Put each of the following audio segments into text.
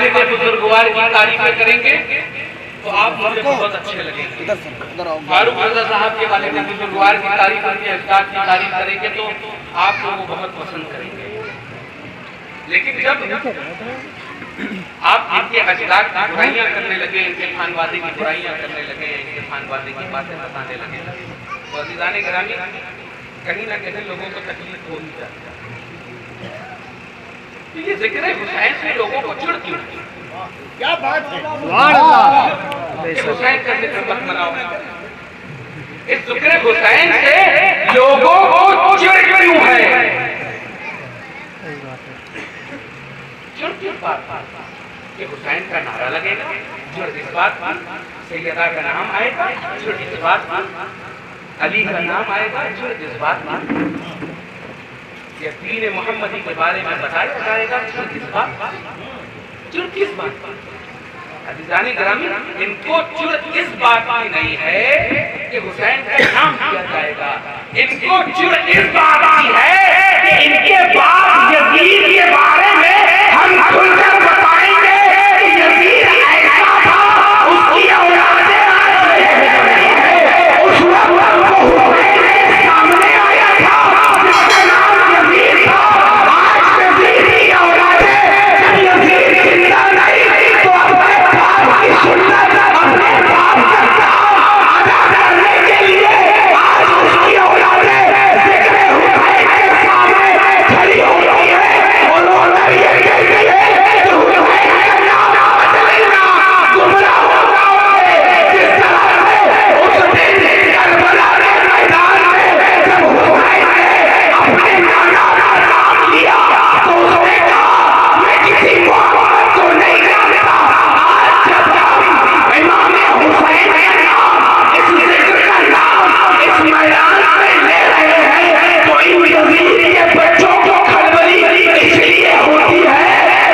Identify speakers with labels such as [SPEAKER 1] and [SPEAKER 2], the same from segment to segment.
[SPEAKER 1] वालिद बुजुर्गवार की तारीफें करेंगे तो आप मुझे बहुत अच्छे लगेंगे। फारूक रज़ा साहब के वालिद बुजुर्गवार की तारीफ, उनके अजदाद की तारीफ करेंगे तो आप लोगों को बहुत पसंद करेंगे। लेकिन जब आप इनके अजदाद की बुराइयां करने लगे, इनके खानवादे की बुराइयां करने लगे, इनके खानवादे की बातें बताने लगे तो अज़ीज़ाने गिरामी कहीं ना कहीं लोगों को तकलीफ हो ही जाती है। तो ये जिक्र हुसैन से लोगों को चिढ़ क्यों?
[SPEAKER 2] क्या बात है,
[SPEAKER 1] हुसैन का जिक्र मत मनाओ। इस जिक्र हुसैन से लोगों को चिढ़ क्यों है? चिढ़ किस बात कि हुसैन का नारा लगेगा, चिढ़ इस बात सैयदा का नाम आएगा, चिढ़ इस बात अली का नाम आएगा, चिढ़ इस बात या दीन मोहम्मदी के बारे में बताया जाएगा, चिढ़ इस बात, चिढ़ किस बात? अज़ीज़ाने गिरामी, इनको चिढ़ इस बात की नहीं है कि हुसैन का नाम किया जाएगा, इनको चिढ़ इस बात की है कि इनके बाप यजीद के बारे में हम खुलकर बताएंगे कि यजीद ऐसा था, उसकी औलादें उस वक्त हुसैन सामने आया था जिसका नाम यजीद था। आज यजीद की औलादें जब यजीद जिंदा नहीं तो अपने बाप की सुन्नत अपने बाप का अदा करने के लिए आज उसकी औलादें जिक्र हुसैन के सामने खड़ी हो गई है और उन्होंने ये कहती है कि हुसैन का नाम बदलेगा, गुमराह हो जाओगे। जिस तरह से उस दिन करबला के मैदान में जब हुसैन ने अपने नाना का नाम लिया तो उसने कहा मैं किसी मोहम्मद को नहीं जानता। आज जब हम इमाम हुसैन का नाम, इस जिक्र का नाम इस मैदान में ले रहे हैं तो इन यजीद के बच्चों को खलबली इसलिए होती है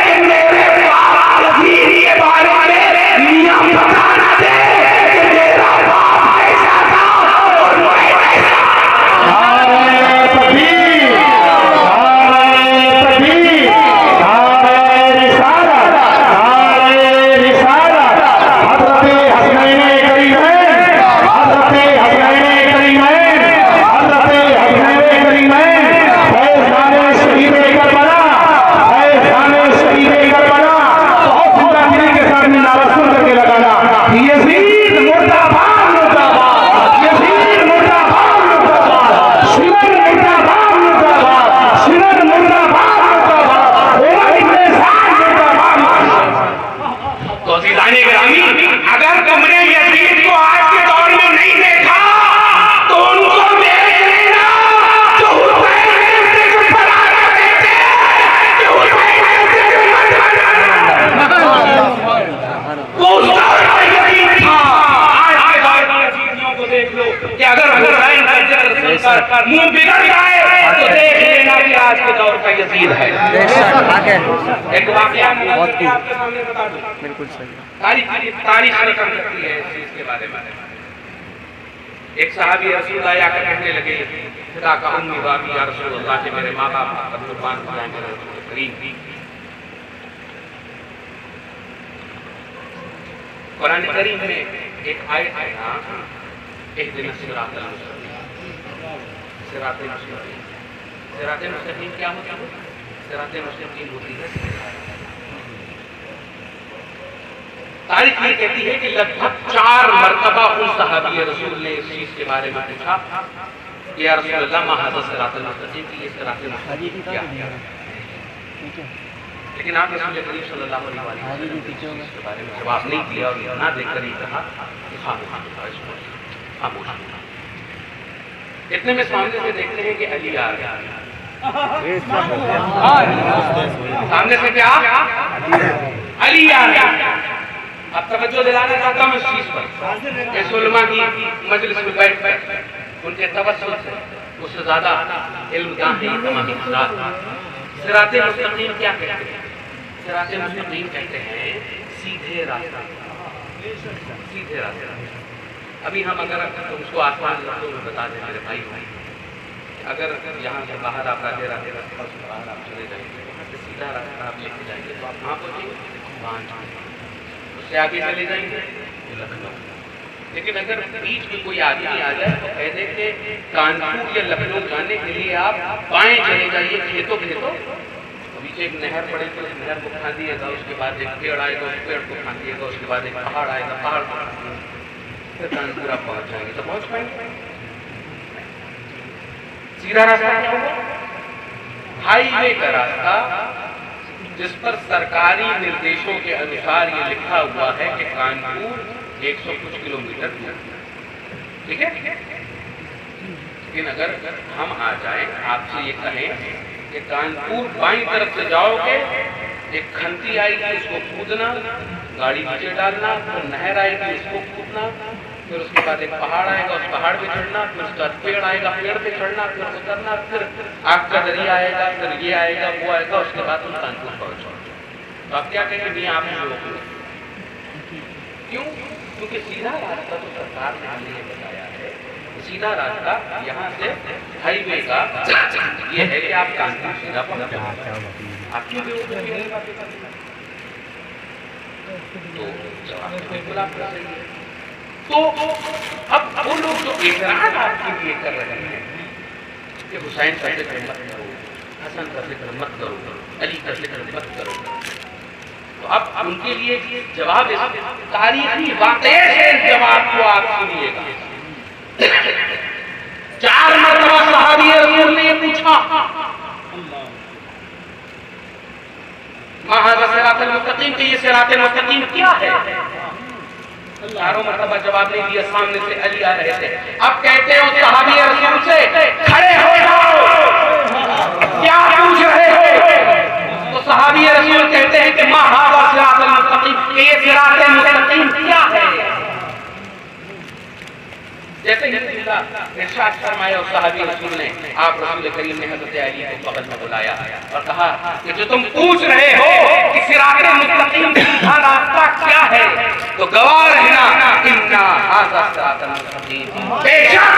[SPEAKER 1] कि मेरे बाप यजीद के बारे में मियां बता ना दे कि मेरा बाप ऐसा था और मैं ऐसा मुंह बिगड़ जाए तो देख लेना कि आज के दौर का यजीद है। एक वाकया आपके सामने बता दूं, बिल्कुल सही तारीख रकम करती है इस चीज के बारे में। एक सहाबी रसूल आया कर कहने लगे खुदा का उम्मी बाबी या रसूल अल्लाह के मेरे माँ बाप का कुर्बान हो जाए मेरे करीम। कुरान करीम में एक आयत है, एक दिन सिराते मुस्तकीम क्या होता है? सिराते मुस्तकीम होती है। तारीख ये कहती है कि लगभग 4 मरतबा उन सहाबी रसूल ने इस चीज के बारे में पूछा कि या रसूल अल्लाह मा हाज़ा सिराते मुस्तकीम की, ये सिराते मुस्तकीम क्या है? लेकिन आप रसूल करीम सल्लल्लाहु अलैहि वसल्लम इसके बारे में जवाब नहीं दिया और ना देकर ही कहा कि खामोश। इतने में सामने से देखते हैं कि अली आ गया। सामने से क्या? अली आ गया। अब तवज्जो दिलाना चाहता हूँ इस चीज पर। इस उलमा की मजलिस में बैठ उनके तवज्जुह से उससे ज्यादा इल्म है तमाम हज़रात। सिराते मुस्तकीम क्या कहते हैं? सिराते मुस्तकीम कहते हैं सीधे रास्ता, सीधे रास्ता। अभी हम अगर उसको आसमान बता दें मेरे भाई, अगर यहाँ से बाहर आप राधे राधे रास्ते बाहर आप चले जाएंगे, सीधा रास्ता आप लेके जाएंगे तो आप कहाँ पहुँचेंगे?
[SPEAKER 3] उससे आगे चले जाएंगे लखनऊ। लेकिन अगर बीच में कोई आदमी आ जाए तो कह दे कि कानपुर या लखनऊ जाने के लिए आप बाएं चले जाइए खेतों तो बीच एक नहर पड़ेगी, उस नहर को खा दिएगा, उसके बाद एक पेड़ आएगा, उस पेड़ को खा दिएगा, उसके बाद एक पहाड़ आएगा, पहाड़ को फिर कानपुर आप पहुंच जाएंगे। तो पहुंच पाएंगे? सीधा रास्ता क्या होगा? हाईवे का रास्ता जिस पर सरकारी निर्देशों के अनुसार ये लिखा हुआ है कि कानपुर 100 कुछ किलोमीटर दूर, ठीक है। लेकिन अगर हम आ जाएं, आपसे ये कहें कि कानपुर बाईं तरफ से जाओगे, एक खंती आएगी उसको कूदना, गाड़ी नीचे डालना, फिर नहर आएगी उसको कूदना, फिर उसके बाद एक पहाड़ आएगा, उस पहाड़ पे चढ़ना, फिर उसके बाद पेड़ आएगा, पेड़ पे चढ़ना, फिर उतरना, फिर आग का दरिया आएगा, फिर ये आएगा वो आएगा, उसके बाद तुम कानपुर पहुंचो। तो आप क्या कहेंगे? नहीं, आप क्यों? क्योंकि सीधा रास्ता तो सरकार ने हमें बताया है, सीधा रास्ता यहाँ से हाईवे का ये है कि आप कानपुर सीधा पहुंच जाओगे। आप क्यों बेवकूफी नहीं बातें करते? तो जवाब बिल्कुल आपका सही है। तो अब वो लोग जो एतराज आपके लिए कर रहे हैं कि हुसैन का जिक्र मत करो, हसन का जिक्र मत करो, अली का जिक्र मत करो, तो अब उनके लिए जवाब तारीखी वाकये से जवाब को आप सुनिएगा। 4 मरतबा सहाबी रसूल ने पूछा, माहाज़ा सिरातुल मुस्तकीम, कि ये सिरातुल मुस्तकीम क्या है? 4 मरतबा जवाब नहीं दिया। सामने से अली आ रहे थे। अब कहते हो सहाबी रसूल से, खड़े हो जाओ, क्या पूछ रहे हो? तो सहाबी रसूल कहते हैं कि माहाज़ा सिरातुल मुस्तकीम, कि ये सिरातुल मुस्तकीम क्या है? जैसे ही इरशाद फरमाया उस सहाबी रसूल ने, आप रसूल करीम ने हज़रत अली को बगल में बुलाया और कहा कि जो तुम पूछ रहे हो कि सिराते मुस्तकीम सीधा रास्ता क्या है, तो गवाह रहना, इन्ना हाज़ा सिरातुल मुस्तकीम, बेशक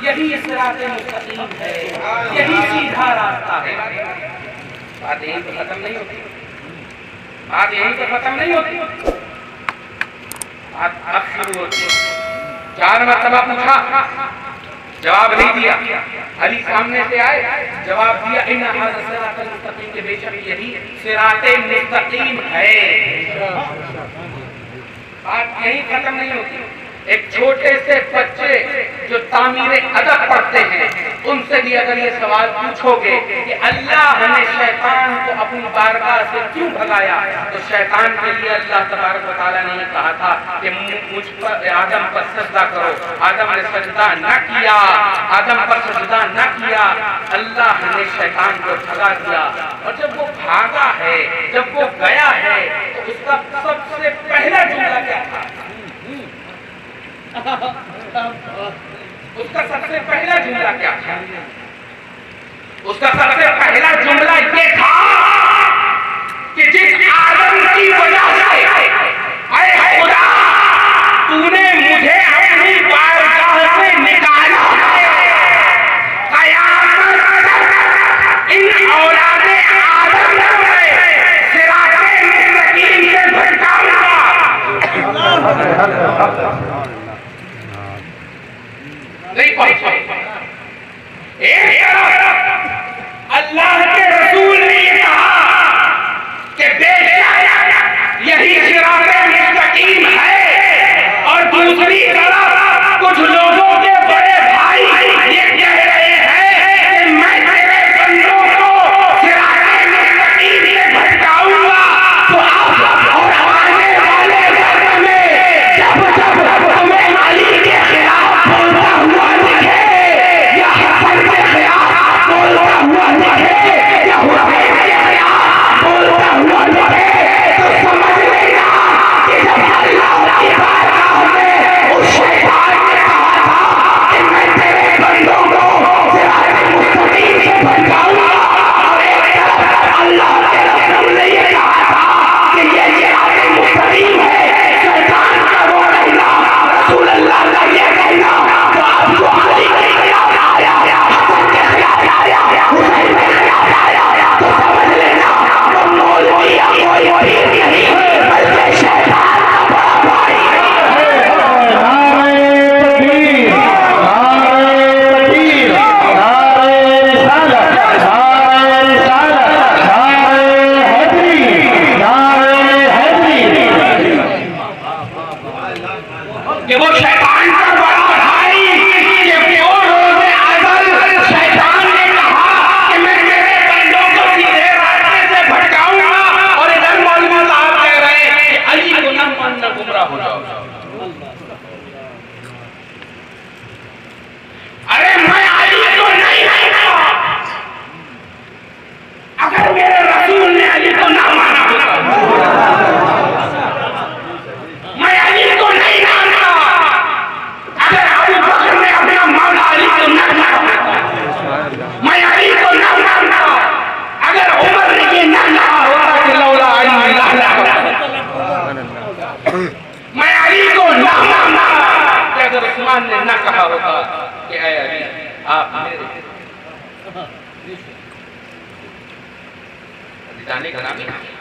[SPEAKER 3] यही सिराते मुस्तकीम है, यही सीधा रास्ता है। बात यहीं पर खत्म नहीं होती, बात यहीं पर खत्म नहीं होती, अब शुरू होती। 4 मरतबा पूछा, जवाब नहीं दिया। अली सामने से आए, जवाब दिया, इन्ना हाज़ा सिरातुल मुस्तकीम, के बेशक यही सिराते मुस्तकीम है। बात यहीं खत्म नहीं होती। एक छोटे से बच्चे जो तामीरे अदब पढ़ते हैं, उनसे भी अगर ये सवाल पूछोगे कि अल्लाह ने शैतान को अपनी बारगाह से क्यों भगाया, तो शैतान के लिए अल्लाह तबारक व तआला ने कहा था कि मुझ पर, आदम पर सजदा करो। आदम ने सजदा न किया, आदम पर सजदा न किया, अल्लाह ने शैतान को भगा दिया। और जब वो भागा है, जब वो गया है, तो उसका सबसे पहला जुमला क्या था? उसका सबसे पहला जुमला क्या था? उसका सबसे पहला जुमला ये था कि जिस आदम की वजह से, ऐ खुदा, तूने मुझे अपनी बारगाह से निकाला है, क़यामत तक इन औलादे आदम को सिराते मुस्तकीम से भटकाऊंगा। नहीं पहुंचा। एक तरफ अल्लाह के रसूल ने ये कहा कि बेशक यही सिराते मुस्तकीम है, और दूसरी तरफ कुछ लोगों के बड़े भाई ये कह रहे हैं कि मैं तेरे बंदों को सिराते मुस्तकीम से भटकाऊंगा। तो आप और आने वाले वक्त में जब जब तुम्हें अली के खिलाफ बोलता हुआ दिखे, या हसन के खिलाफ बोलता हुआ दिखे, या हुसैन के खिलाफ बोलता हुआ दिखे, तो समझ लेना कि जब अल्लाह की बारगाह में उस शैतान ने कहा था कि मैं तेरे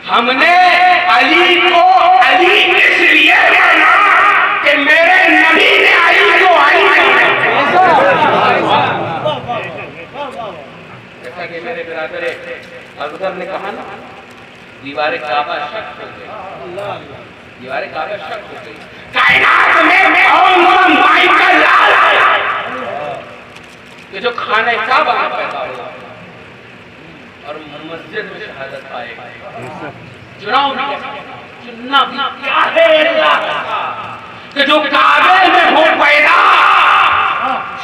[SPEAKER 3] हमने अली को अली इसलिए माना कि मेरे नबी ने अली को अली माना। जैसा कि मेरे बिरादर अजगर ने कहा ना, दीवार काबा शक हो गई, दीवार काबा शक हो गई। कायनात में कौन सा माइकल कि जो खाने काबा में पैदा हुआ और मस्जिद में शहादत पाएगा। चुनना भी क्या है कि जो काबे में हो पैदा,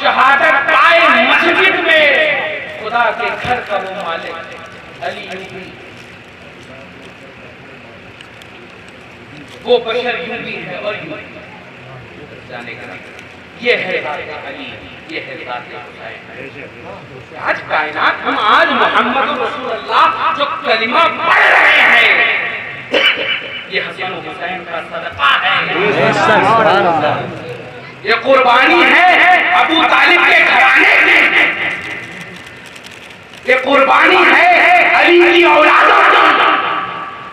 [SPEAKER 3] शहादत पाए मस्जिद में, खुदा के घर का वो मालिक अली, वो बशर यूं भी है और यूं जाने का ये है अली, ये है हुसैन। आज कायनात हम आज मोहम्मद रसूलुल्लाह जो कलिमा पढ़ रहे हैं, ये हसन हुसैन का सदका है, ये कुर्बानी है अबू तालिब के घराने की, ये कुर्बानी है अली की औलादों की,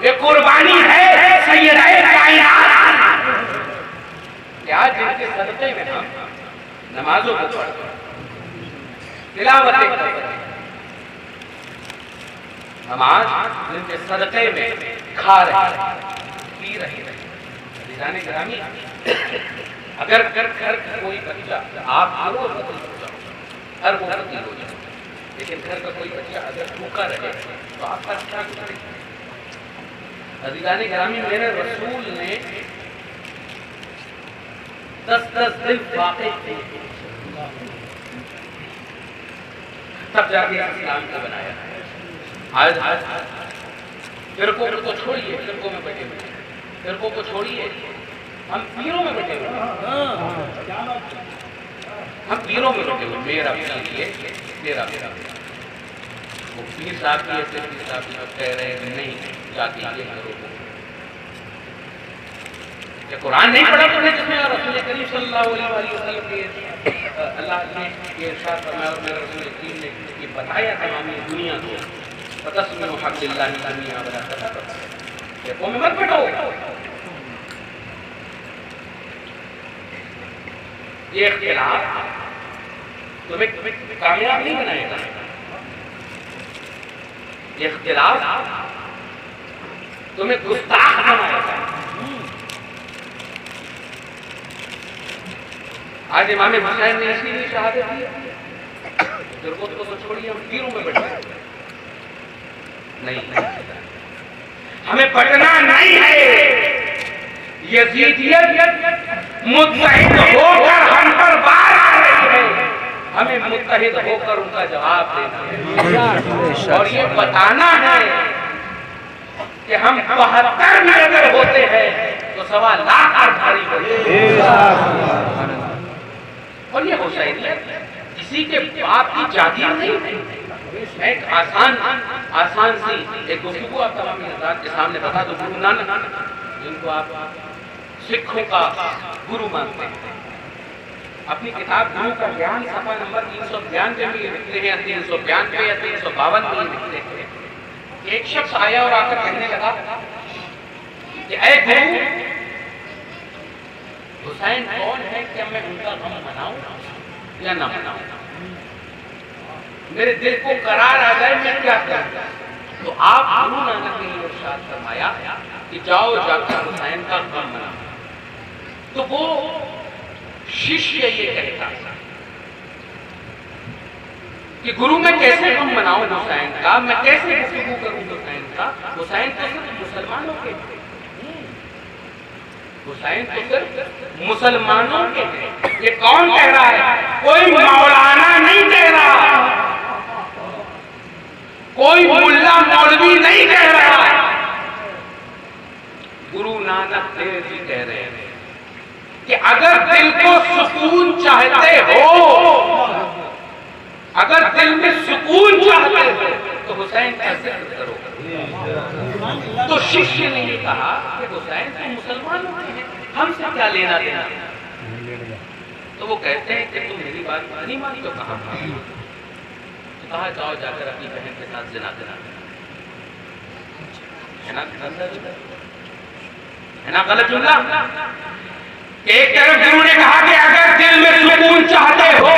[SPEAKER 3] ये कुर्बानी है सैयद कायनात। आज जिनके सदक़े में हम नमाजों को पढ़ते हैं, तिलावतें करते हैं, हम आज जिनके सदक़े में खा रहे हैं, पी रहे हैं। जाने ग्रामी, अगर घर कोई बच्चा, आप हर वो हो जाए, लेकिन घर का कोई बच्चा अगर भूखा रहे तो आपका क्या गुजारेगा? अज़ीज़ाने ग्रामी, मेरे रसूल ने 10-10 दिन वाक़ई थे, तब जाके इस्लाम को बनाया। आज फिरकों को छोड़िए, फिरकों में बैठे हुए, फिरकों को छोड़िए, हम पीरों में बैठे हुए, हम पीरों में बैठे हुए। मेरा पीर, मेरा वो पीर साहब की ऐसे पीर साहब कह रहे हैं नहीं जाती ये करो, कुरान नहीं पढ़ा तुमने जिसमें रसूल करीम सल्लल्लाहु अलैहि वसल्लम के अल्लाह ने ये इरशाद फरमाया और मेरे रसूल करीम ने ये बताया तमाम दुनिया को, फतस्मिउ हब्बिल्लाहि जमीअन वला तफररकू, ये कौम में मत बैठो। ये इख्तिलाफ तुम्हें कामयाब नहीं बनाएगा, ये इख्तिलाफ तुम्हें गुस्ताख बनाएगा। आज इमाम हुसैन ने इसीलिए शहादत दी, जरूरत को तो छोड़िए, हम पीरों में बैठे नहीं, हमें बैठना नहीं है। यजीदियत मुत्तहिद होकर हम पर बार आ रही है, हमें मुत्तहिद होकर उनका जवाब देना है और ये बताना है कि हम 72 में अगर होते हैं तो 1.25 लाख भारी होते हैं। और ये हुसैनियत किसी के बाप की जागीर नहीं, एक आसान सी एक गुफ्तगू आप तमाम हज़रात के सामने बता दो। गुरु नानक, जिनको आप सिखों का गुरु मानते हैं, अपनी किताब गुरु का ज्ञान सफा नंबर 392 में लिखते हैं, 392 या 352 में लिखते हैं। एक शख्स आया और आकर कहने लगा कि ऐ गुरु, हुसैन कौन है, क्या मैं उनका गम मनाऊं या ना मनाऊं? मेरे दिल को करार आ जाए, मैं क्या करूं? तो आप गुरु नानक ने इरशाद फरमाया कि जाओ जाकर हुसैन का गम मनाओ। तो वो शिष्य ये कहता कि गुरु मैं कैसे गम मनाऊं हुसैन का, मैं कैसे गुफ्तगू करूं हुसैन का? हुसैन तो सिर्फ मुसलमानों के, हुसैन तो सिर्फ मुसलमानों के हैं। ये कौन कह रहा है? कोई मौलाना नहीं कह रहा, कोई मुल्ला मौलवी नहीं कह रहा, गुरु नानक देव जी कह रहे हैं कि अगर दिल को सुकून चाहते हो, अगर दिल में सुकून चाहते हो तो हुसैन का जिक्र करो। तो शिष्य ने ये कहा कि हुसैन तो मुसलमान हैं, हमसे क्या लेना देना? तो वो कहते हैं कि तुम मेरी बात नहीं मानी तो कहा, तो कहा जाओ जाकर अपनी बहन के साथ जिना करा। है ना गलत जुमला? एक तरफ गुरु ने कहा कि अगर दिल में सुकून चाहते हो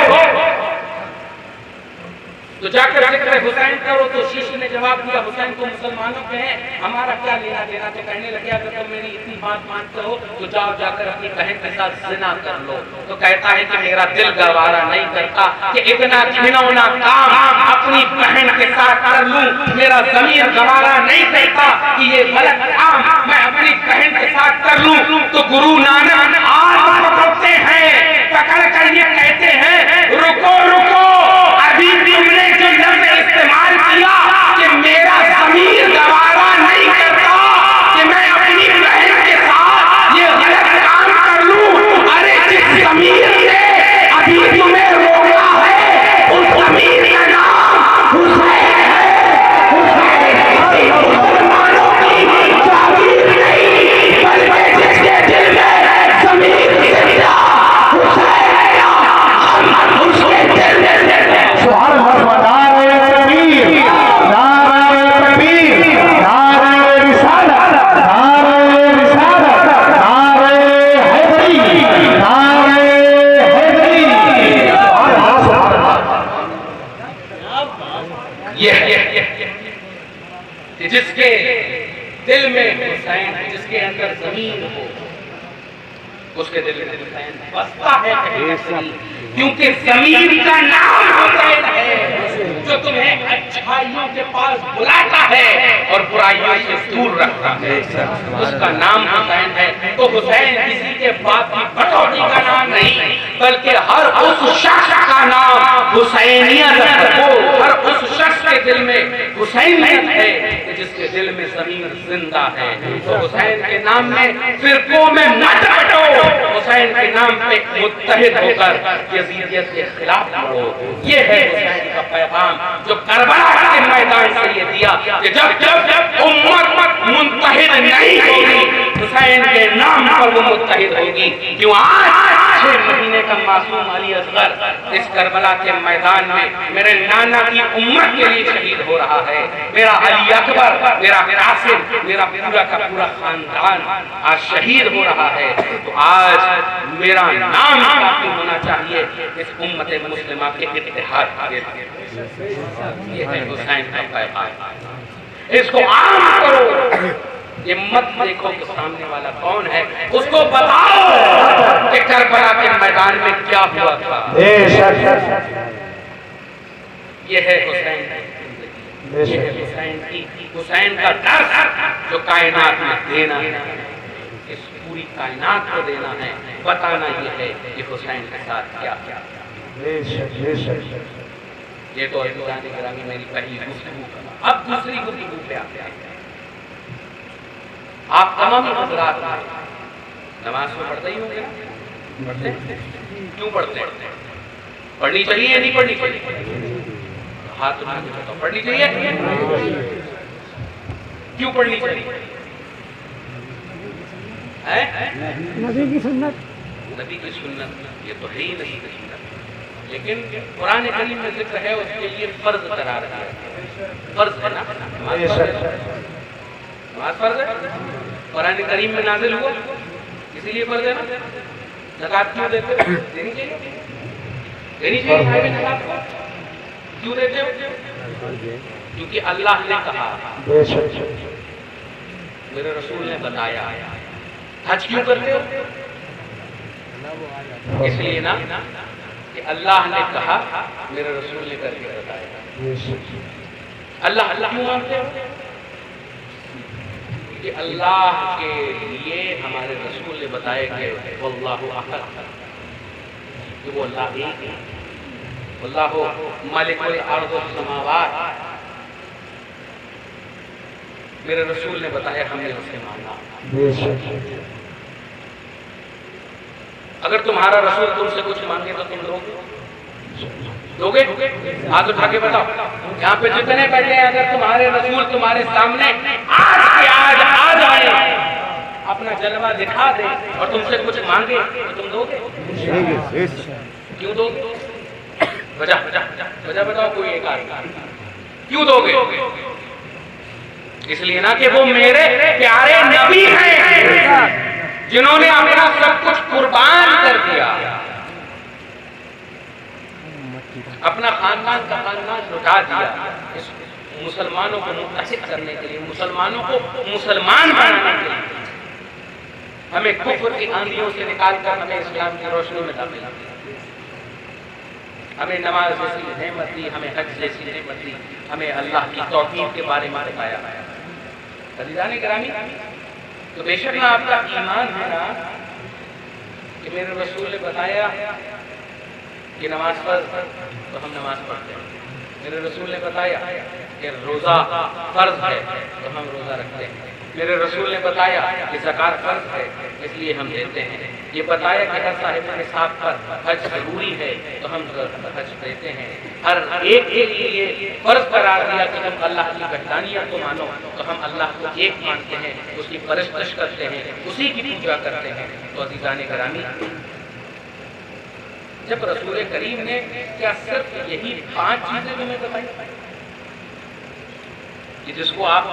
[SPEAKER 3] तो जाकर जिक्र हुसैन करो, तो शीशी ने जवाब दिया हुसैन तो मुसलमानों के हैं, हमारा क्या लेना देना। तो कहने लगे अगर तुम मेरी इतनी बात मानते हो तो जाओ जाकर अपनी बहन के साथ जिना कर लो। तो कहता है कि मेरा दिल गवारा नहीं करता कि इतना घिनौना काम अपनी बहन के साथ कर लूं, मेरा ज़मीर गवारा नहीं करता कि ये गलत काम मैं अपनी बहन के साथ कर लूं। तो गुरु नानक आज पकड़ते हैं, पकड़ कर ये कहते हैं रुको रुको, अभी तुमने जो लफ्ज़ इस्तेमाल किया कि मेरा ज़मीर गवारा नहीं करता कि मैं अपनी बहन के साथ ये गलत काम कर लूं, अरे जिस ज़मीर ने अभी तुम्हें रोका है उस ज़मीर का नाम हुसैन है। मुसलमानों की जागीर नहीं, बल्कि जिसके दिल में ज़मीर जिंदा हुसैन है, हम उसके दिल में जिसके दिल में हुसैन, जिसके अंदर ज़मीर हो उसके दिल में हुसैन बसता है। क्योंकि ज़मीर का नाम हुसैन है जो तुम्हें अच्छाइयों के पास बुलाता है और बुराइयों से दूर रखता है, उसका नाम हुसैन है। तो हुसैन किसी के बाप की कटौती का नाम नहीं, बल्कि हर उस शख्स का नाम हुसैनियत हो, हर उस शख्स के दिल में हुसैनियत है जिसके दिल में ज़मीर जिंदा है। तो हुसैन के नाम में फिरकों में मत बटो, हुसैन के नाम पे मुत्तहिद होकर यजीदियत के खिलाफ लड़ो। ये है हुसैन का पैगाम जो करबला के मैदान से ये दिया कि जब जब उम्मत मुत्तहिद नहीं होगी हुसैन के नाम पर वो मुत्तहिद होगी। क्यों आज 6 महीने का मासूम अली असगर इस करबला के मैदान में मेरे नाना की उम्मत के लिए शहीद हो रहा है, मेरा अली अकबर, मेरा कासिम, मेरा पूरा का पूरा खानदान आज शहीद हो रहा है। तो आज मेरा नाम काफी होना चाहिए इस उम्मत मुस्लिमा के इत्तेहाद के लिए। ये है हुसैन का पैगाम, इसको आम करो। ये मत देखो कि सामने वाला कौन है, उसको बताओ कि करबला के मैदान में क्या हुआ था। ये है हुसैन, ये है हुसैन का दर्द जो कायनात में देना है, इस पूरी कायनात को देना है, बताना ये है कि हुसैन के साथ क्या क्या। ये तो गिरामी मेरी पहली गुफ्तगू। अब दूसरी गुफ्तगू पे आते हैं। आप तमाम हज़रात नमाज तो पढ़ते ही होंगे, पढ़ते हैं? क्यों पढ़ते हैं? पढ़नी चाहिए या नहीं पढ़नी चाहिए? हाथ उठा के बताओ, पढ़नी चाहिए? क्यों पढ़नी चाहिए?
[SPEAKER 4] नबी की सुन्नत,
[SPEAKER 3] नबी की सुन्नत ये तो है ही नबी की सुन्नत, लेकिन कुरान करीम में जिक्र है उसके लिए फर्ज करार है। फर्ज है ना, नमाज फर्ज है, कुरान करीम में नाजिल हुआ इसीलिए फर्ज है ना। ज़कात क्यों देते हो? देनी चाहिए, देनी चाहिए ज़कात। क्यों देते हो? क्योंकि अल्लाह ने कहा, मेरे रसूल ने बताया। हज क्यों करते हो? इसलिए ना कि अल्लाह ने कहा, मेरे रसूल ने करके बताया। अल्लाह अल्लाह क्यों मानते हो? कि अल्लाह के लिए हमारे रसूल ने बताया कि वल्लाहु अहद, कि वो अल्लाह एक है, वल्लाहु मालिकुल अर्ज़ वस समावात। मेरे रसूल ने बताया, हमने उसे माना। अगर तुम्हारा रसूल तुमसे कुछ मांगे तो तुम दोगे? हाथ उठा के बताओ, यहाँ पे जितने बैठे हैं, अगर तुम्हारे रसूल तुम्हारे सामने आज के आज आ जाए, अपना जलवा दिखा दे और तुमसे कुछ मांगे तो तुम दोगे? क्यों दोगे? वजह बताओ, कोई एक आदमी क्यों दोगे? इसलिए ना कि वो मेरे प्यारे नबी हैं जिन्होंने अपना सब कुछ कुर्बान कर दिया, अपना खानदान का खानदान लुटा दिया इस मुसलमानों को मुत्तहिद करने के लिए, मुसलमानों को मुसलमान बनाने के लिए, हमें कुफ्र की आंधियों से निकालकर हमें इस्लाम की रोशनी में दाखिल किया, हमें नमाज जैसी नेमत दी, हमें हज जैसी नेमत दी, हमें अल्लाह की तौहीद के बारे में बताया। अज़ीज़ान गिरामी, तो बेशक ना आपका ईमान है ना कि मेरे रसूल ने बताया कि नमाज फर्ज, तो हम नमाज पढ़ते हैं। मेरे रसूल ने बताया कि रोज़ा फर्ज है, तो हम रोज़ा रखते हैं। मेरे रसूल ने बताया कि ज़कात फर्ज है, इसलिए हम देते हैं। ये बताया कि हर साहिब निसाब पर हज जरूरी है, तो हम हज देते हैं। हर एक के लिए फर्ज करार दिया कि तुम अल्लाह की वहदानियत को मानो, तो हम अल्लाह को एक मानते हैं, उसकी परस्तिश करते हैं, उसी की पूजा करते हैं। तो अज़ीज़ान गिरामी, जब रसूल करीम ने क्या सिर्फ यही 5 चीजें तुम्हें बताई कि जिसको आप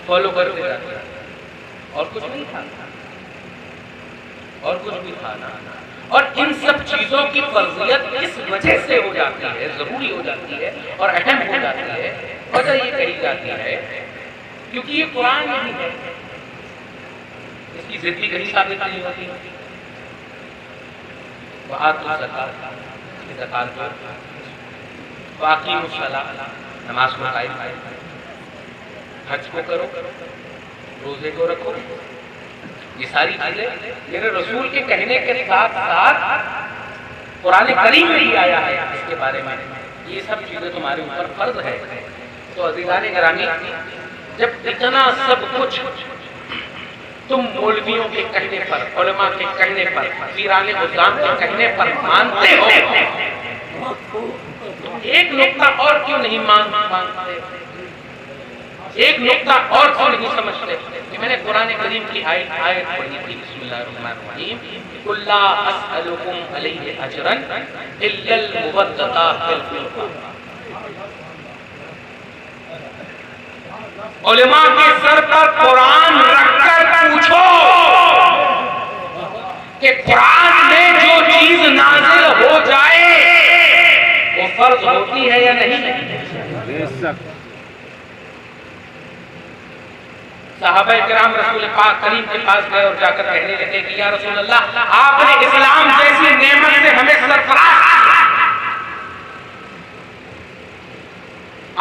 [SPEAKER 3] फॉलो करते जाते हैं, और कुछ नहीं था, और कुछ भी था ना। और इन सब चीजों की फर्जियत इस वजह से हो जाती है, जरूरी हो जाती है और अहम हो जाती है, वजह ये कही जाती है क्योंकि ये कुरान नहीं है, इसकी जिद्दी कहीं साबित नहीं होती। बाकी नमाज को कायम, हज को करो, रोजे को रखो, ये सारी चीजें मेरे रसूल के कहने के साथ साथ कुरान करीम में ही आया है इसके बारे में, ये सब चीजें तुम्हारे ऊपर फर्ज है। तो अज़ीज़ान गिरामी, जब इतना सब कुछ तुम मौलवियों के कहने पर, उलमा के कहने पर, पीराने उज़्ज़ाम के कहने पर मानते हो, एक नुक्ता और क्यों नहीं मानते? एक नुक्ता और क्यों नहीं समझते कि मैंने कुरान करीम की आयत पढ़ी थी, बिस्मिल्लाहिर्रहमानिर्रहीम, कुल ला अस्अलुकुम अलैहि अजरन इल्लल मुवद्दता फिल कुर्बा। उलमा के सर पर कुरान रखकर पूछो कि कुरान में जो चीज नाजिल हो जाए वो फर्ज होती है या नहीं? सहाबा-ए-किराम रसूल पाक करीम के पास गए और जाकर कहने लगे कि या रसूल अल्लाह, आपने इस्लाम जैसी नेमत से हमें सरफराज किया,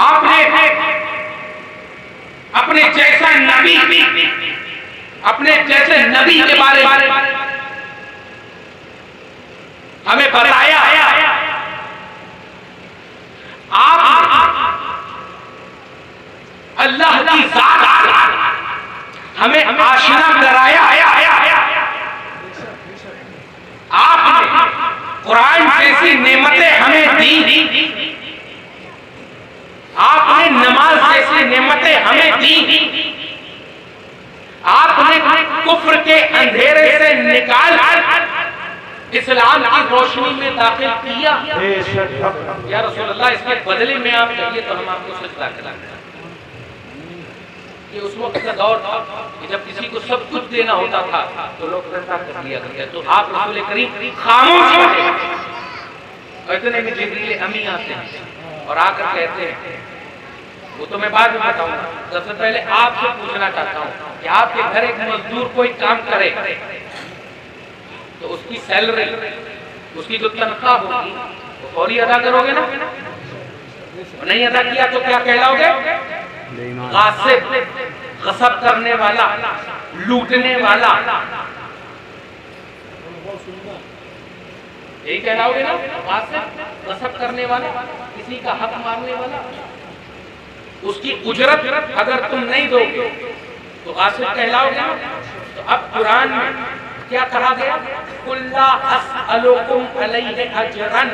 [SPEAKER 3] आपने अपने जैसा नबी, अपने जैसे नबी के बारे में हमें बताया, आप अल्लाह की ज़ात हमें आशिना कराया, आपने कुरान जैसी नेमतें हमें दी, आपने नमाज जैसी नेमतें हमें दी, आपने कुफ्र के अंधेरे से निकाल इस्लाम की रोशनी में दाखिल किया। या रसूल अल्लाह, इसके बदले में आप कहिए तो हम आपको सजदा कराएंगे। ये उस वक्त का दौर था कि जब किसी को सब कुछ देना होता था तो लोग सजदा कर लिया करते। तो आप रसूल करीम खामोश रहे, इतने में जिब्रील अमीन आते हैं और आकर कहते हैं, वो तो मैं बाद में बताऊंगा, सबसे पहले आपसे पूछना चाहता हूँ कि आपके घर एक मजदूर कोई काम करे तो उसकी सैलरी, उसकी जो तनख्वाह होगी वो फौरी अदा करोगे ना? नहीं अदा किया तो क्या कहलाओगे? गासिब, गसब करने वाला, लूटने वाला, यही कहलाओगे ना? गासिब, गसब करने वाला, किसी का हक मारने वाला। उसकी उजरत अगर तुम नहीं दोगे तो गासिब कहलाओगे ना? तो अब कुरान में क्या कहा गया? कुल ला अस्अलुकुम अलैहि अजरन।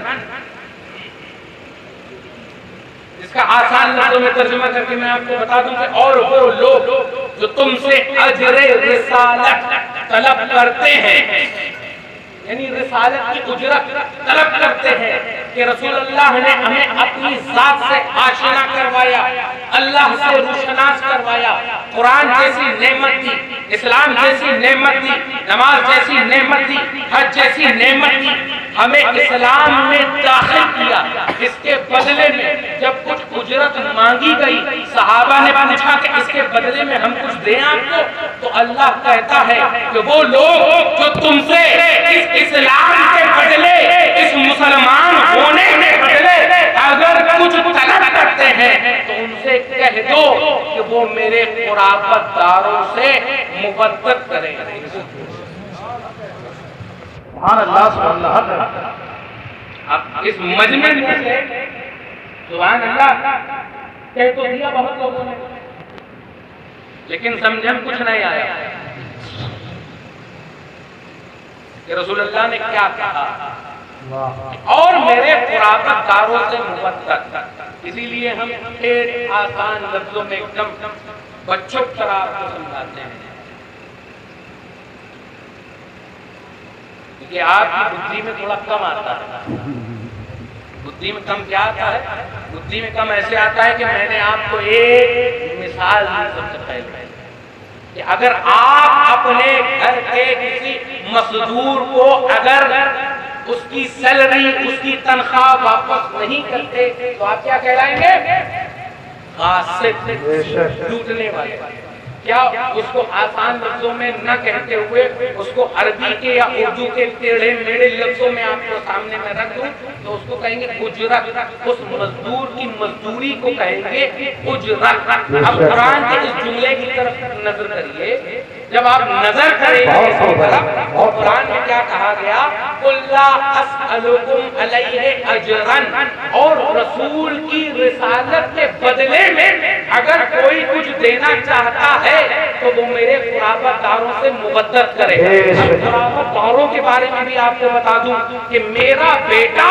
[SPEAKER 3] इसका आसान लफ्ज़ों में तर्जुमा करके मैं आपको बता दूं कि और वो लोग जो तुमसे अजरे रिसालत तलब करते हैं यानी रिसालत की उजरत तलब करते हैं कि रसूलुल्लाह ने हमें अपनी जात से आशना करवाया, अल्लाह से रूशनास करवाया, कुरान जैसी नेमत दी, इस्लाम जैसी नेमत दी, नमाज जैसी नेमत दी, हज जैसी नेमत दी, हमें इस्लाम में दाखिल किया। इसके बदले में जब कुछ उजरत मांगी गई, सहाबा ने पूछा कि इसके बदले में हम कुछ दें आपको, तो अल्लाह कहता है कि वो लोग जो तुमसे इस इस्लाम के बदले, इस मुसलमान होने के बदले अगर कुछ तलब करते हैं तो उनसे कह दो कि वो मेरे कुराबतदारों से मुबद्दत करें। अब इस मजमे में से सुभान अल्लाह कह तो दिया बहुत लोगों ने, लेकिन समझ कुछ नहीं आया कि रसूलुल्लाह ने क्या कहा और मेरे कुराबतदारों से मुबद्दत। इसीलिए हम फिर आसान लफ्जों में एकदम बच्चों की तरह आपको समझाते हैं कि आपकी बुद्धि में थोड़ा कम आता है। बुद्धि में कम क्या आता है? बुद्धि में कम ऐसे आता है कि मैंने आपको एक मिसाल दी सबसे पहले कि अगर आप अपने घर के किसी मजदूर को अगर उसकी सैलरी, उसकी तनख्वाह वापस नहीं करते तो आप क्या कहलाएंगे? गासिब, लूटने वाले। क्या उसको आसान लफ्जों में न कहते हुए उसको अरबी के या उर्दू के टेढ़े मेढ़े लफ्जों में आपको सामने में रख दूं तो उसको कहेंगे उजरत। उस मजदूर की मजदूरी को कहेंगे उजरत। अब कुरान के इस जुमले की तरफ नजर करिए। जब आप नजर करेंगे इसकी तरफ, और कुरान में क्या कहा गया? कुल्ला अस्अलुकुम अलैहि अजरन। और रसूल की रिसालत के बदले में अगर कोई कुछ देना चाहता है तो वो मेरे कुराबतदारों से मुबद्दत करे। कुराबतदारों के बारे में भी आपको बता दूं कि मेरा बेटा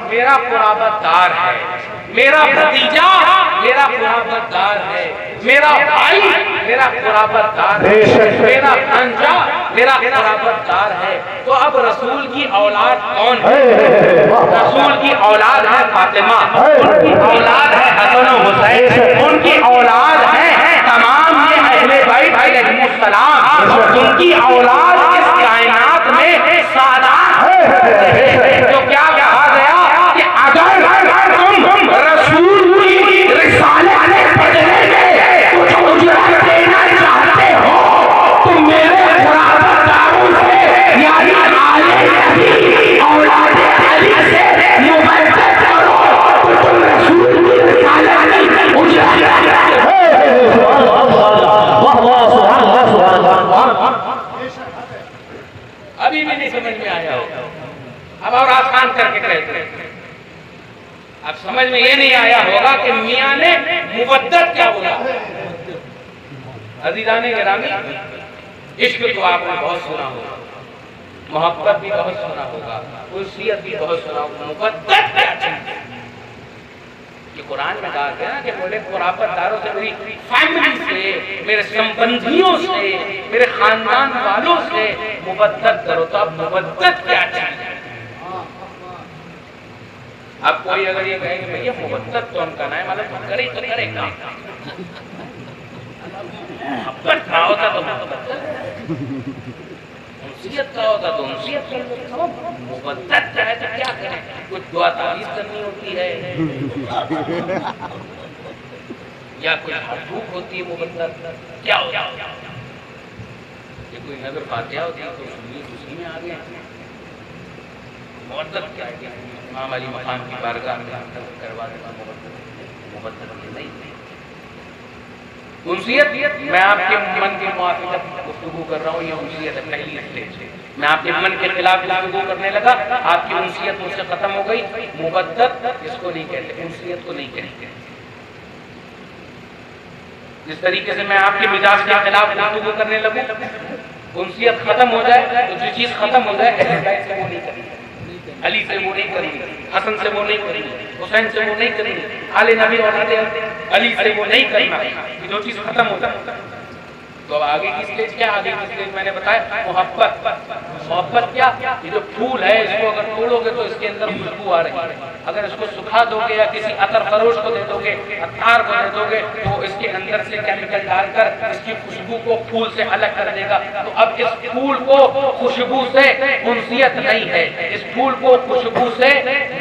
[SPEAKER 3] मेरा कुराबतदार है, मेरा भतीजा मेरा कुराबतदार है, मेरा भाई मेरा कुराबतदार है, मेरा भांजा मेरा कुराबतदार है। तो अब रसूल की औलाद कौन है? रसूल की औलाद है फातिमा, उनकी औलाद है हसन और हुसैन, उनकी औलाद है तमाम ये अहले बैत अलैहिमुस्सलाम, और उनकी औलाद इस कायनात में सादात है। तो क्या कहा गया कि अगर तुम रसूल की रिसालत के बदले में कुछ उजरत देना चाहते हो तो मेरे कुराबतदारों से यानी आले नबी औलाद अली से मुबद्दत करो तो तुम रसूल की रिसालत की उजरत अभी भी नहीं समझ में आया होगा। अब और आसान करके कहते हैं। अब समझ में ये नहीं आया होगा कि मियां ने मुबद्दत क्या बोला। अज़ीज़ाने गिरामी, इश्क तो आपने बहुत सुना होगा, मोहब्बत भी बहुत सुना होगा, उल्फियत भी बहुत सुना होगा। मुबद्दत क्या चीज़ है? ये कुरान में कहा गया कि मेरे कुराबतदारों से, मेरी फैमिली से, मेरे संबंधियों से, मेरे खानदान वालों से मुबद्दत करो। तो अब मुबद्दत क्या चीज़ है? अब कोई अगर ये कहेंगे भैया मुबद्दत तो उनका नाम मतलब तो करे तो करेगा, मोहब्बत का होता तो मोहब्बत, उनसियत का होता तो उनसियत कर लो। मुबद्दत चाहे तो क्या करें? कुछ दुआ तावीज़ करनी होती है या कुछ हकूक होती है। मुबद्दत क्या होता है? ये कोई नजर फातिहा होती है तो उसी में आ गए। मुबद्दत क्या है? इमाम अली मकाम की बारगाह में करवा देना मुबद्दत नहीं। उनसियत मैं आपके मन के मुआफ़िक़त गुफ्तगू कर रहा हूँ, ये उनसियत है पहली स्टेज है। मैं आपके मन के खिलाफ गुफ्तगू करने लगा, आपकी उनसियत मुझसे खत्म हो गई। मुबद्दत इसको नहीं कहते, उनसियत को नहीं कहते। जिस तरीके से मैं आपके मिजाज के खिलाफ गुफ्तगू करने लगूं, उनसियत खत्म हो जाए तो जो चीज खत्म हो जाए अहले बैत से वो नहीं करेंगे, अली से वो नहीं करेंगे, हसन से वो नहीं करेंगे, हुसैन से वो नहीं करेंगे, आले नबी और अली से वो नहीं करना। जो चीज खत्म हो जाए तो आगे की स्टेज क्या, आगे की स्टेज मैंने बताया मोहब्बत। मोहब्बत क्या, ये जो फूल है इसको अगर तोड़ोगे तो इसके अंदर खुशबू आ रही है, अगर इसको सुखा दोगे या किसी अतर फरोश को दे दोगे, अत्तार को दे दोगे, तो इसके अंदर से केमिकल डालकर इसकी खुशबू को फूल से अलग कर देगा। तो अब इस फूल को खुशबू से उनसियत नहीं है, इस फूल को खुशबू से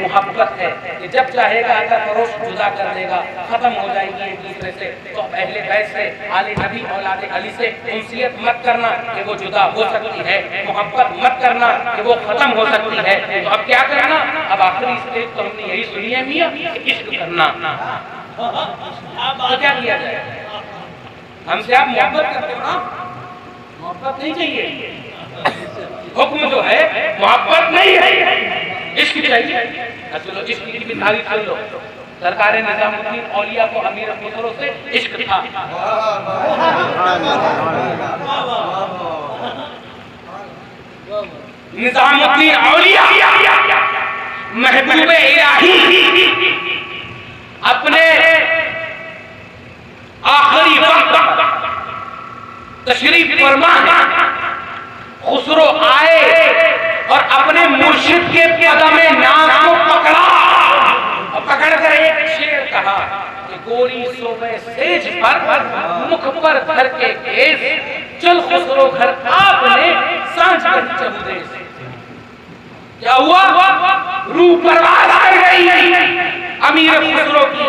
[SPEAKER 3] मोहब्बत है। ये जब चाहेगा अतर फरोश जुदा कर देगा, खत्म हो जाएगी एक दूसरे से। तो अहले बैत से, आले नबी औलाद अली से उनसियत मत करना कि वो जुदा हो सकती है, मोहब्बत मत करना कि वो खत्म हो सकती है। तो अब क्या करना, अब आखिरी स्टेज तो हमने यही सुनी है मियां, इश्क करना। तो क्या किया जाए, हमसे आप मोहब्बत करते हो ना, मोहब्बत नहीं चाहिए, हुक्म जो है मोहब्बत नहीं है, इश्क चाहिए। चलो इश्क की भी तारीफ कर लो। सरकार निजामुद्दीन औलिया को अमीर खुसरो से इश्क था। निजामुद्दीन औलिया महबूब इलाही अपने आखिरी वक्त तशरीफ फरमा खुसरो आए और अपने मुर्शिद के कदम नाम को पकड़ा, पकड़ कर एक शेर कहा कि गोरी सोबे सेज पर मुख पर धर के केस, चल खुसरो घर आपने सांझ कर चबूदे। क्या हुआ, रूह परवाज आ गई अमीर खुसरो की,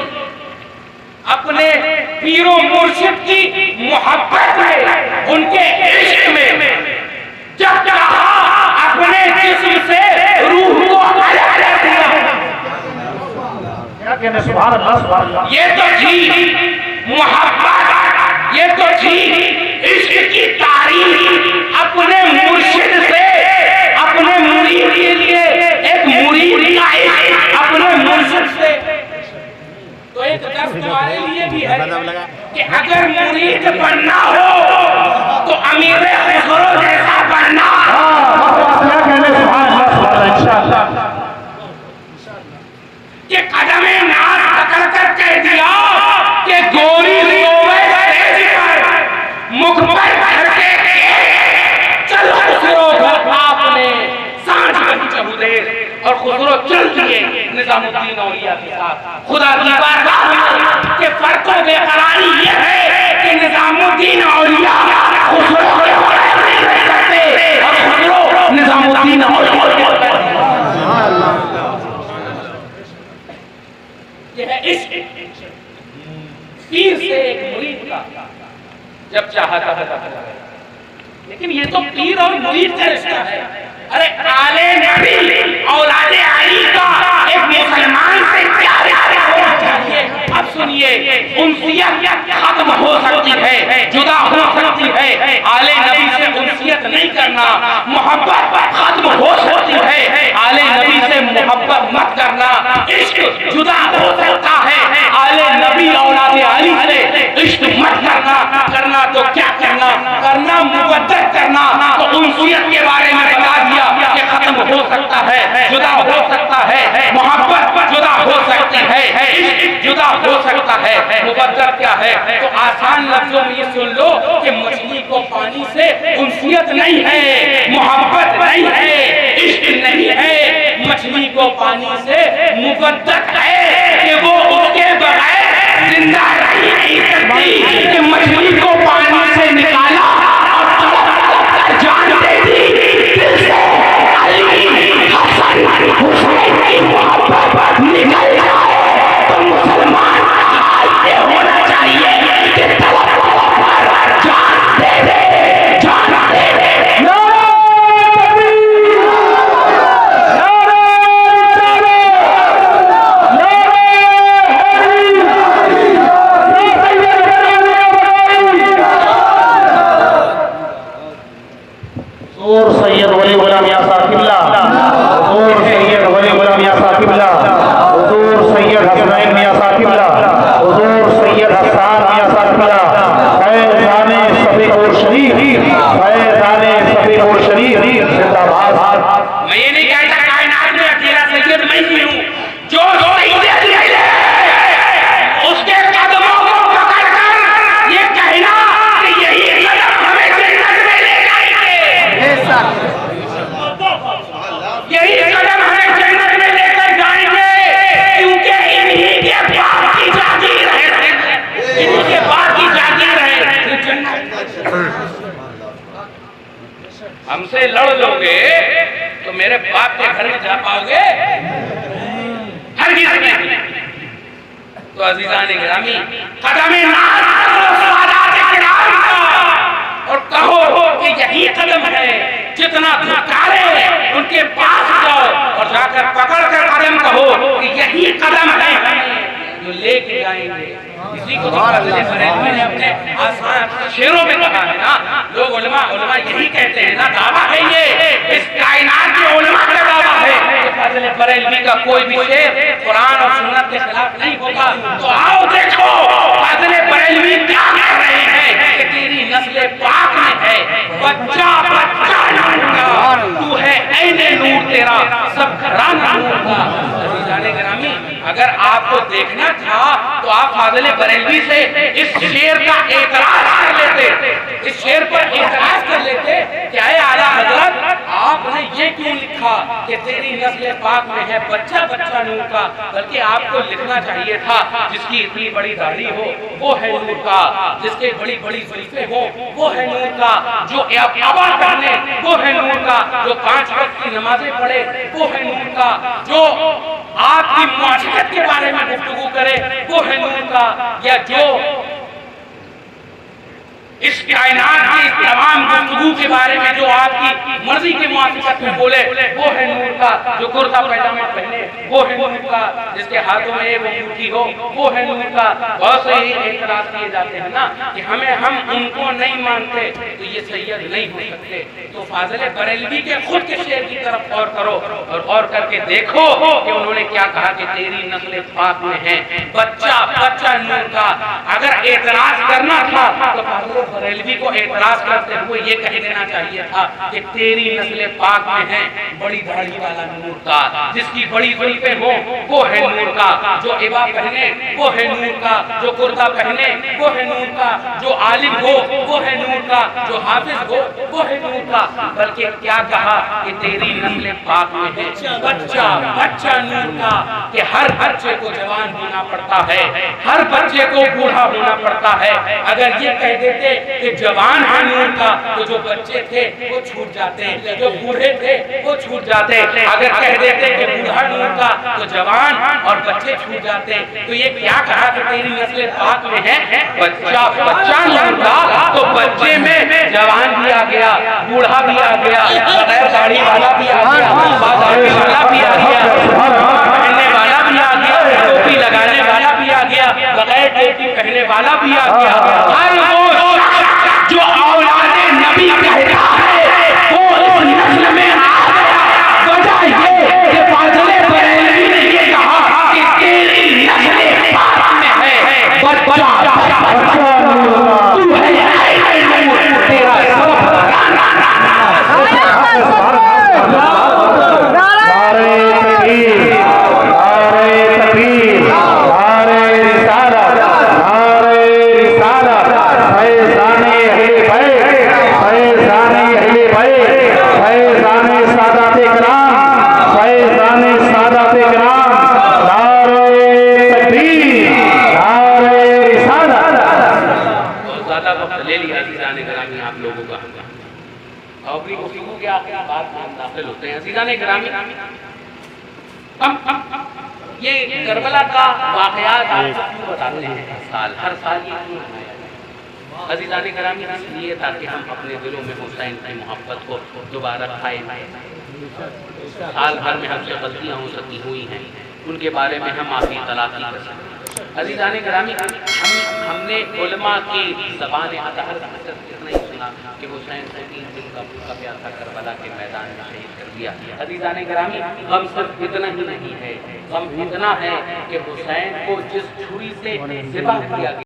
[SPEAKER 3] अपने पीरों मुर्शिद की मोहब्बत में, उनके इश्क में। जब कहा अपने जिस्म से रूह को अलग कर दिया।
[SPEAKER 1] सुभान अल्लाह, सुभान अल्लाह।
[SPEAKER 3] ये तो थी मोहब्बत, ये तो थी इश्क की तारीफ। अपने मुर्शिद से, अपने मुरीद के लिए एक मुरीद का इश्क, अपने मुर्शिद से। तो एक दर्स तुम्हारे लिए भी है कि अगर मुरीद बनना हो तो अमीर खुसरो जैसा बनना।
[SPEAKER 1] क्या कहने, सुभान अल्लाह, सुभान अल्लाह, इंशाअल्लाह।
[SPEAKER 3] कि कदमे नाज पकड़ कर कह दिया कि गोरी सोवे सेज पर मुख पर धर के चल खुसरो घर आपने सांझ बनी चबूदेर। और खुसरो चल दिए निजामुद्दीन औलिया के साथ खुदा की बारगाह में। कि फर्को बेकरारी ये है कि निजामुद्दीन औलिया खुसरो के करते और खुसरो निजामुद्दीन औलिया के ये है इश्क। पीर से एक मुरीद का जब चाहा था, लेकिन ये तो पीर और मुरीद का रिश्ता है। अरे आले नबी औलादे अली का एक मुसलमान से क्या रिश्ता होना चाहिए। अब सुनिए, उनसियत खत्म हो सकती है, जुदा हो सकती है। आले नबी से उनसियत नहीं करना, मोहब्बत खत्म हो सकती है। आले नबी से मोहब्बत मत करना, इश्क जुदा हो सकता है। आले नबी औलादे अली से इश्क मत करना। करना तो क्या करना, करना मुबद्दत करना। तो उनसियत के बारे में बता दिया कि खत्म हो सकता है, जुदा हो सकता है, मोहब्बत जुदा हो सकती है, इश्क जुदा हो सकता है। मुबद्दत क्या है, तो आसान लफ्जों में ये सुन लो कि मछली को पानी से उनसियत नहीं है, मोहब्बत नहीं है, इश्क नहीं है। मछली को पानी से मुबद्दत है कि वो उसके बगैर जिंदा नहीं सकती। कि मछली को पानी से निकाला और जान दे दी, दिल से अली हसन हुसैन की मोहब्बत निकल जाए तो मुसलमान का हाल ये होना चाहिए कि तलब पर जान दे दे, जान दे दे।
[SPEAKER 1] सैयद वली गुलाम या साकिबला, हुजूर सैयद वली गुलाम या साकिबला, हुजूर सैयद हसनैन मियां साकिबला, हुजूर सैयद हसन मियां साकिबला, फैज़ाने सफीउर शरीफ, फैज़ाने सफीउर शरीफ जिंदाबाद।
[SPEAKER 3] मैं ये नहीं कहता कायनात में अकेला सैयद मैं ही हूँ। जो सैयद ले उसके कदमों को पकड़कर ये कहना कि यही हमसे लड़ लोगे तो मेरे बाप के घर में जा पाओगे? हरगिज़ नहीं। तो अजीज़ान गिरामी, कदम नाज़ और कहो कि यही कदम है, जितना धिक्कारे उनके पास जाओ और जाकर पकड़ कर कदम कहो कि यही कदम है जो लेके जाएंगे। इसी को बरेलवी ने अपने आसान शेरों में कहा है ना। लोग उलमा यही कहते हैं ना, दावा है ये, इस कायनात के उलमा का दावा है कि फाज़िल बरेलवी का कोई भी शेर कुरान और सुन्नत के खिलाफ नहीं होगा। तो आओ देखो फाज़िल बरेलवी क्या कह रहे हैं कि तेरी नस्ल पाक में है बच्चा बच्चा नूर का, तू है ऐने नूर तेरा सब घराना नूर का। अज़ीज़ान गिरामी, अगर आपको देखना था तो आप फाज़िल बरेलवी से इस शेर का एतराज कर लेते, इस शेर पर एतराज कर लेते। क्या है आला हज़रत, आपने ये क्यों लिखा कि तेरी नस्ल पाक में है बच्चा बच्चा नूर का? बल्कि आपको लिखना चाहिए था जिसकी इतनी बड़ी दाढ़ी हो वो है नूर का, जिसके बड़ी बड़ी ज़ुल्फ़ें हो वो है नूर का, जो अबा पहने वो है नूर का, जो 5 वक्त की नमाजें पढ़े वो है नूर का, जो आपकी मुआशियत के बारे में गुफ्तगू करे वो है नूर का, या जो इस कायनात की तमाम गुफ्तगू के बारे में जो आपकी मर्जी के मुआफ़िक़त में बोले वो है नूर का, जो कुर्ता पैजामा पहने वो है नूर का, जिसके हाथों में एक अंगूठी हो वो है नूर का। बहुत से ही एतराज़ किए जाते हैं ना कि हम उनको नहीं मानते तो ये सैयद नहीं हो सकते। तो फाज़िल बरेलवी के खुद के शेर की तरफ गौर करो और गौर करके देखो कि उन्होंने क्या कहा कि तेरी नस्ल पाक में है बच्चा बच्चा नूर का। अगर एतराज़ करना था तो फाज़िल बरेलवी को एतराज करते हुए ये कह देना चाहिए था कि तेरी नस्ल पाक में है बड़ी दाढ़ी वाला नूर का, जिसकी बड़ी ज़ुल्फ़ें हो वो है नूर का, जो इबा पहने वो है नूर का, जो कुर्ता पहने वो है नूर का, जो आलिम हो वो है नूर का, जो हाफिज हो वो है नूर का। बल्कि क्या कहा कि तेरी नस्ल पाक में है बच्चा बच्चा नूर का, कि हर बच्चे को जवान होना पड़ता है, हर बच्चे को बूढ़ा होना पड़ता है। अगर ये कह देते कि जवान है नूर का तो जो बच्चे थे वो छूट जाते, जो बूढ़े थे वो छूट जाते। अगर कह देते कि बूढ़ा नूर का तो जवान और बच्चे छूट जाते। तो ये क्या कहा कि तेरी नस्ल पाक में है बच्चा बच्चा नूर का, तो बच्चे में जवान भी आ गया, बूढ़ा भी आ गया, बगैर दाढ़ी वाला भी आ गया, बादाढ़ी वाला भी आ गया, पहनने वाला भी आ गया, टोपी लगाने वाला भी आ गया, बगैर टोपी पहनने वाला भी आ गया। हर वो जो औलादे नबी कहता है वो इस नस्ल में आ गया। वजह ये कि फाज़िल बरेलवी ने ये कहा कि तेरी नस्ल पाक में है बच्चा बच्चा तू है ऐने नूर तेरा सब ले लिया अज़ीज़ान गिरामी आप लोगों का। अपनी गुफ्तगू के आखिरी बात में हम दाखिल होते हैं। अज़ीज़ान गिरामी, हम ये करबला का वाक़यात आपको क्यों बताते हैं हर साल ये क्यों है? अज़ीज़ान गिरामी, इसलिए ताकि हम अपने दिलों में हुसैन की मोहब्बत को दोबारा कायम करें। साल भर में हमसे गलतियाँ हो सकती हुई हैं, उनके बारे में हम माफ़ी तलाक़ी कर सकते हैं। अज़ीज़ान गिरामी, हमने उलमा की ज़बान अतहर इतना ही सुना कि हुसैन को 3 दिन का प्यासा करबला के मैदान में शहीद कर दिया। अज़ीज़ान गिरामी, हम सिर्फ इतना ही नहीं है, हम इतना है कि हुसैन को जिस छुरी से ज़िबा किया गया